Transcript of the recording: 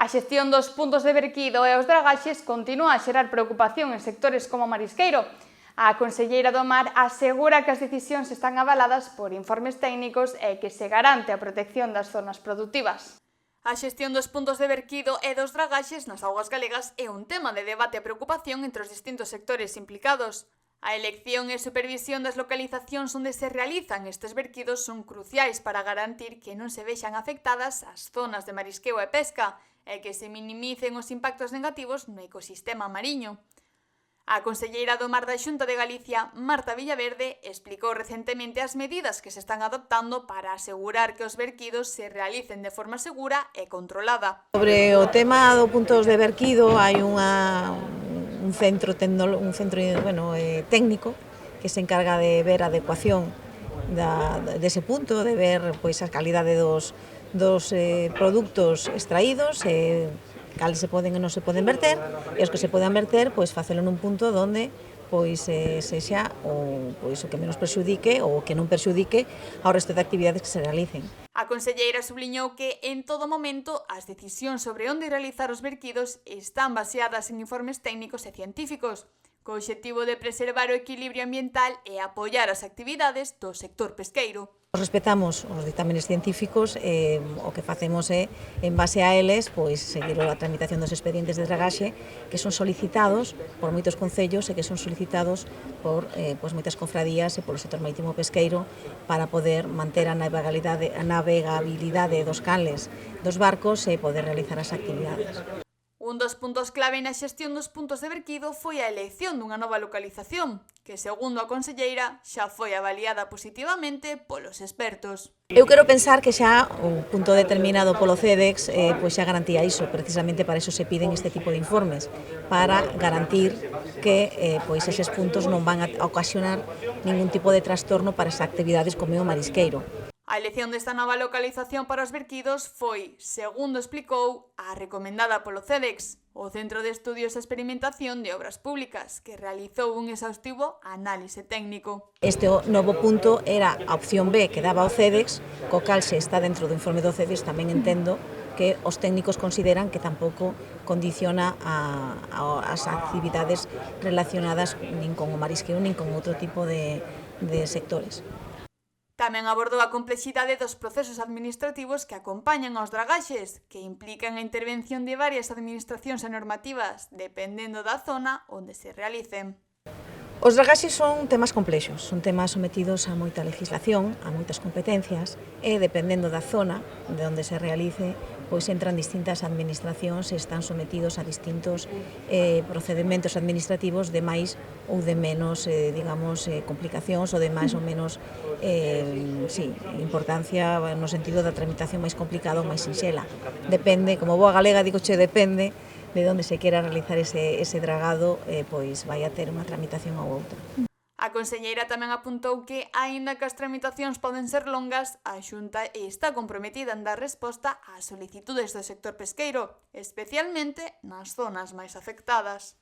A xestión dos puntos de verquido e os dragaxes continúa a xerar preocupación en sectores como o marisqueiro. A conselleira do Mar asegura que as decisións están avaladas por informes técnicos e que se garante a protección das zonas productivas. A xestión dos puntos de verquido e dos dragaxes nas augas galegas é un tema de debate e preocupación entre os distintos sectores implicados. A elección e supervisión das localizacións onde se realizan estes verquidos son cruciais para garantir que non se vexan afectadas as zonas de marisqueo e pesca e que se minimicen os impactos negativos no ecosistema mariño. A conselleira do Mar da Xunta de Galicia, Marta Villaverde, explicou recentemente as medidas que se están adoptando para asegurar que os verquidos se realicen de forma segura e controlada. Sobre o tema dos puntos de verquido hai un centro técnico que se encarga de ver a adecuación dese punto, de ver pois a calidade dos produtos extraídos, cales se poden e non se poden verter, e os que se poden verter, pois facelo nun punto onde pois sexa o que menos perxudique ou que non perxudique ao resto de actividades que se realicen. A conselleira subliñou que, en todo momento, as decisións sobre onde realizar os verquidos están baseadas en informes técnicos e científicos, co obxectivo de preservar o equilibrio ambiental e apoiar as actividades do sector pesqueiro. Respetamos os ditámenes científicos e o que facemos é, en base a eles, pois seguir a tramitación dos expedientes de dragaxe que son solicitados por moitos concellos e que son solicitados por moitas confradías e polo sector marítimo pesqueiro para poder manter a navegabilidade dos canles dos barcos e poder realizar as actividades. Un dos puntos clave na xestión dos puntos de verquido foi a elección dunha nova localización, que, segundo a conselleira, xa foi avaliada positivamente polos expertos. Eu quero pensar que xa o punto determinado polo CEDEX pois xa garantía iso, precisamente para iso se piden este tipo de informes, para garantir que pois eses puntos non van a ocasionar ningún tipo de trastorno para as actividades como é o marisqueiro. A elección desta nova localización para os verquidos foi, segundo explicou, a recomendada polo CEDEX, o Centro de Estudios e Experimentación de Obras Públicas, que realizou un exhaustivo análise técnico. Este novo punto era a opción B que daba o CEDEX, co cal se está dentro do informe do CEDEX, tamén entendo que os técnicos consideran que tampouco condiciona as actividades relacionadas nin con o marisqueo nin con outro tipo de sectores. Tamén abordou a complexidade dos procesos administrativos que acompañan aos dragaxes, que implican a intervención de varias administracións e normativas, dependendo da zona onde se realicen. Os dragaxes son temas complexos, son temas sometidos a moita legislación, a moitas competencias, e dependendo da zona de onde se realice, pois entran distintas administracións e están sometidos a distintos procedementos administrativos de máis ou de menos, complicacións ou de máis ou menos importancia no sentido da tramitación máis complicada ou máis sinxela. Depende, como boa galega, digoche depende de onde se quera realizar ese dragado, pois vai a ter unha tramitación ou outra. A conselleira tamén apuntou que, aínda que as tramitacións poden ser longas, a Xunta está comprometida en dar resposta ás solicitudes do sector pesqueiro, especialmente nas zonas máis afectadas.